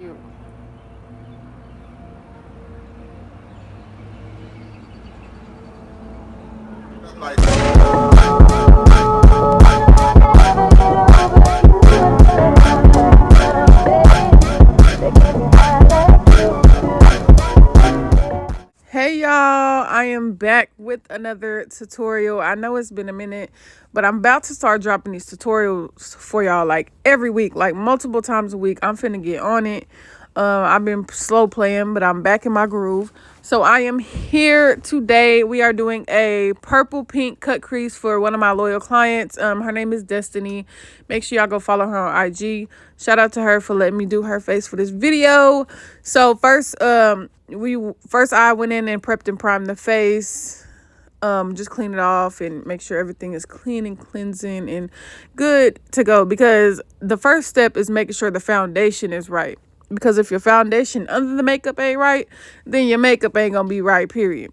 You. Hey y'all, I am back with another tutorial. I know it's been a minute, but I'm about to start dropping these tutorials for y'all like every week, like multiple times a week. I'm finna get on it. I've been slow playing, but I'm back in my groove. So I am here today. We are doing a purple pink cut crease for one of my loyal clients. Her name is Destiny. Make sure y'all go follow her on IG. Shout out to her for letting me do her face for this video. So first, I went in and prepped and primed the face. Just clean it off and make sure everything is clean and cleansing and good to go, because the first step is making sure the foundation is right. Because if your foundation under the makeup ain't right, then your makeup ain't gonna be right, period.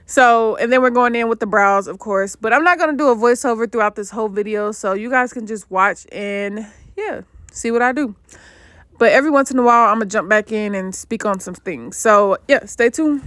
So, and then we're going in with the brows, of course, but I'm not gonna do a voiceover throughout this whole video, so you guys can just watch and yeah, see what I do. But every once in a while I'm gonna jump back in and speak on some things. So yeah, stay tuned.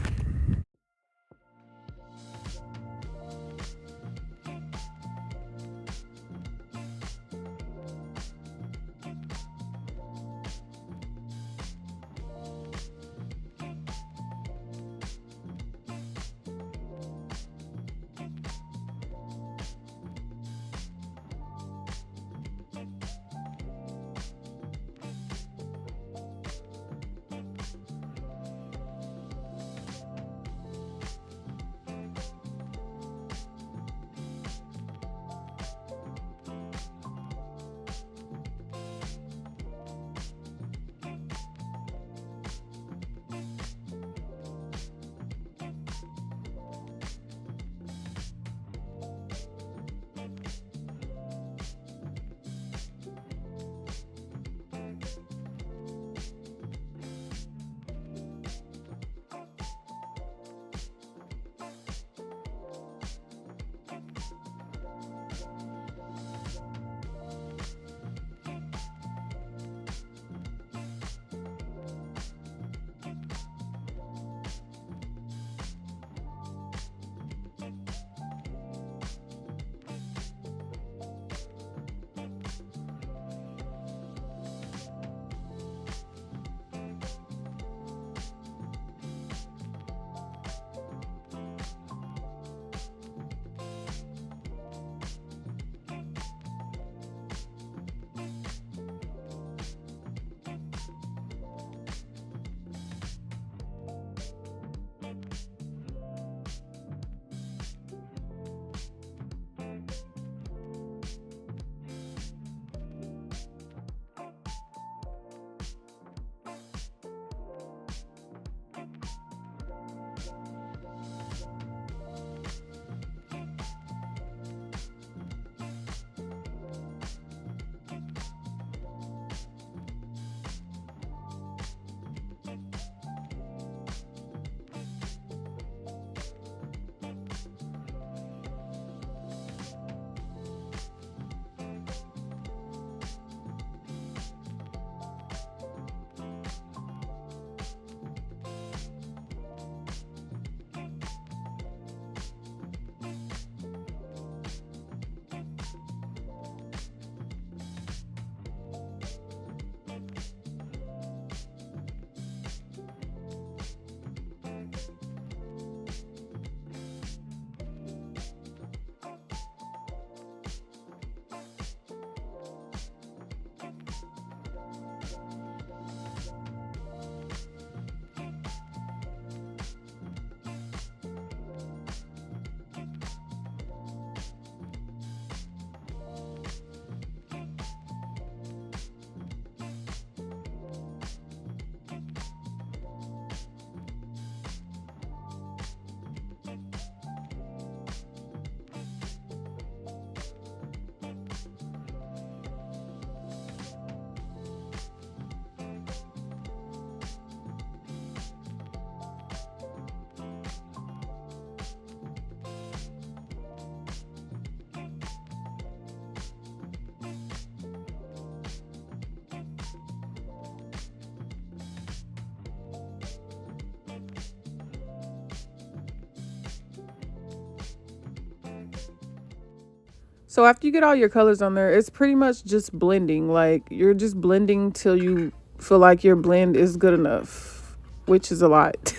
So after you get all your colors on there, it's pretty much just blending. Like you're just blending till you feel like your blend is good enough, which is a lot.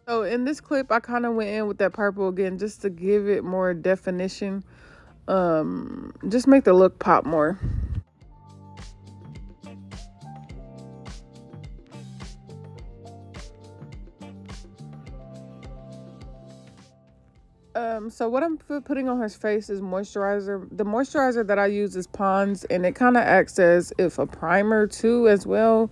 So in this clip, I kind of went in with that purple again just to give it more definition. Just make the look pop more. So what I'm putting on his face is moisturizer. The moisturizer that I use is Pond's, and it kind of acts as if a primer too as well.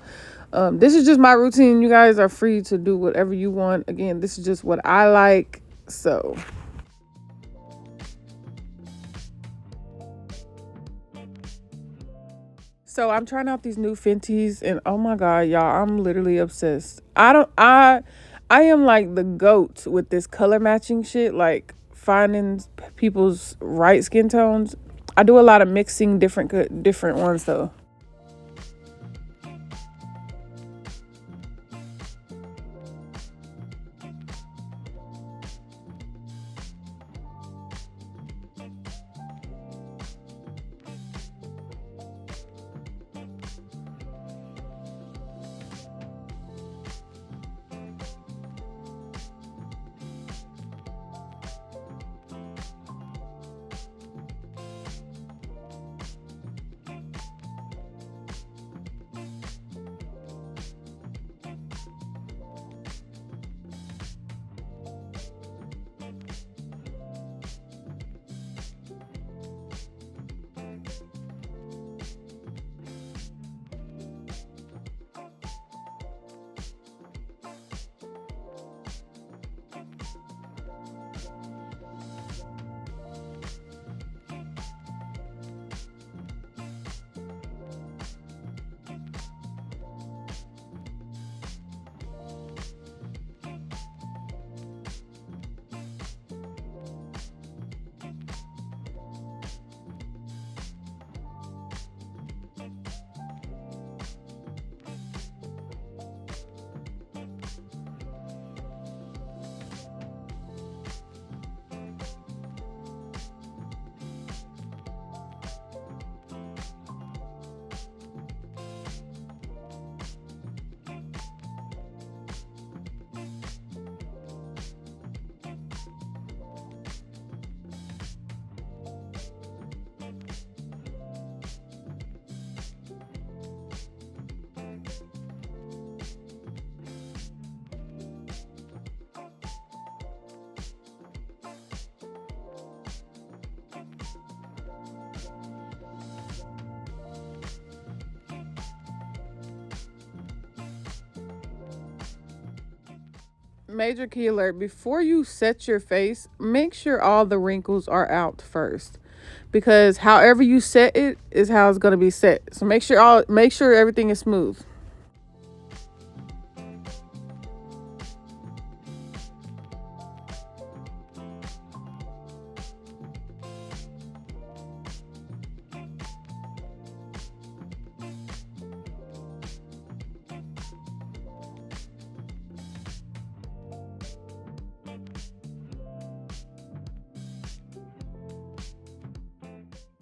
This is just my routine. You guys are free to do whatever you want. Again, this is just what I like. So I'm trying out these new Fenties, and oh my god, y'all, I'm literally obsessed. I am like the goat with this color matching shit, like finding people's right skin tones. I do a lot of mixing different ones though. Major key alert: before you set your face, make sure all the wrinkles are out first, because however you set it is how it's going to be set. So make sure everything is smooth.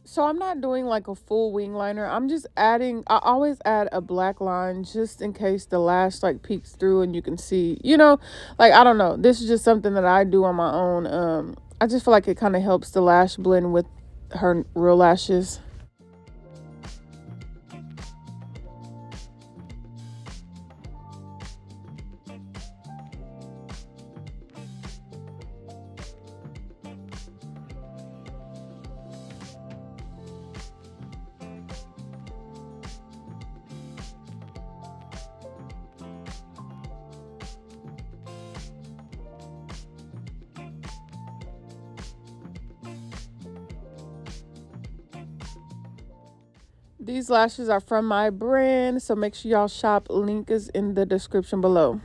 So I'm not doing like a full wing liner. I'm just adding, I always add a black line just in case the lash like peeks through and you can see, like, I don't know. This is just something that I do on my own. I just feel like it kind of helps the lash blend with her real lashes. These lashes are from my brand, so make sure y'all shop. Link is in the description below.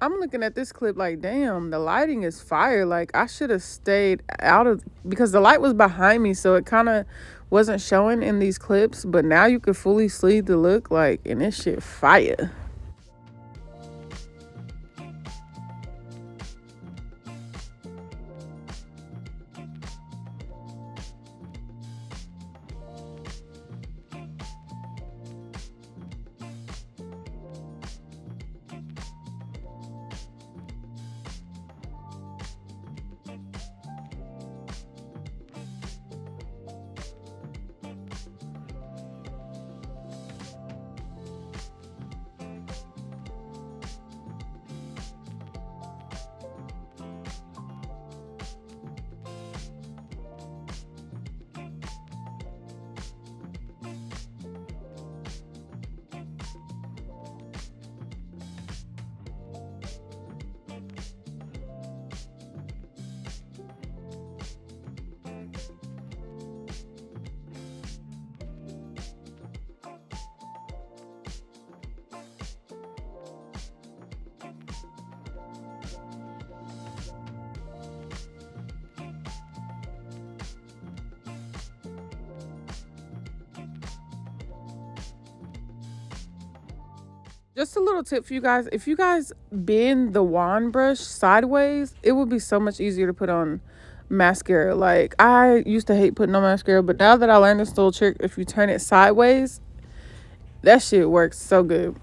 I'm looking at this clip like, damn, the lighting is fire. Like, I should have stayed out of, because the light was behind me, so it kind of wasn't showing in these clips. But now you can fully see the look, like, and this shit fire. Just a little tip for you guys. If you guys bend the wand brush sideways, it would be so much easier to put on mascara. Like, I used to hate putting on mascara, but now that I learned this little trick, if you turn it sideways, that shit works so good.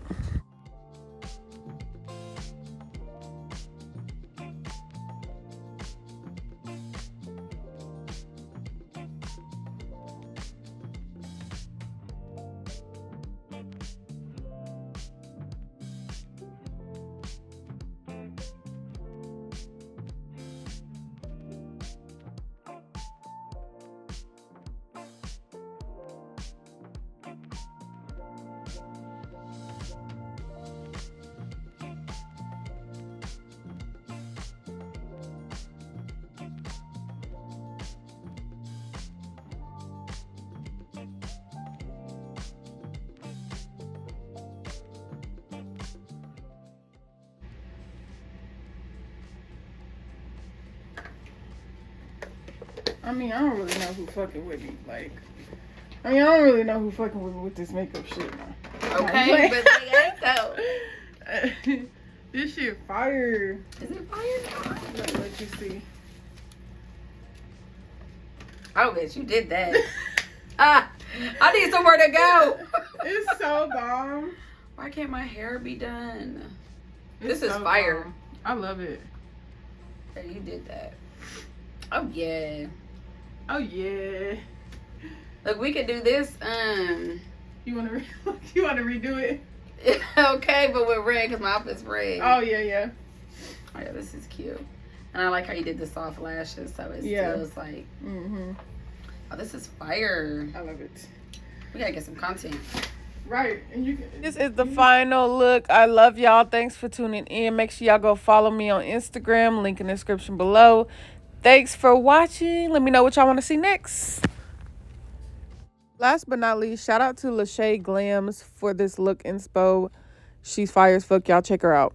I mean, I don't really know who fucking with me. Like, I mean, I don't really know who fucking with me with this makeup shit now. Okay, but they ain't though. This shit fire. Is it fire? Let you see. Oh, bitch, you did that. I need somewhere to go. It's so bomb. Why can't my hair be done? It's This is so fire. bomb. I love it. Hey, you did that. Oh yeah. Oh yeah. Look, we could do this. You wanna you wanna redo it? Okay, but with red because my outfit's red. Oh yeah. Oh yeah, this is cute. And I like how you did the soft lashes, so it feels like. Oh, this is fire. I love it. We gotta get some content. Right, and you can. This is the final look. I love y'all. Thanks for tuning in. Make sure y'all go follow me on Instagram. Link in the description below. Thanks for watching. Let me know what y'all want to see next. Last but not least, shout out to Lachey Glams for this look inspo. She's fire as fuck. Y'all check her out.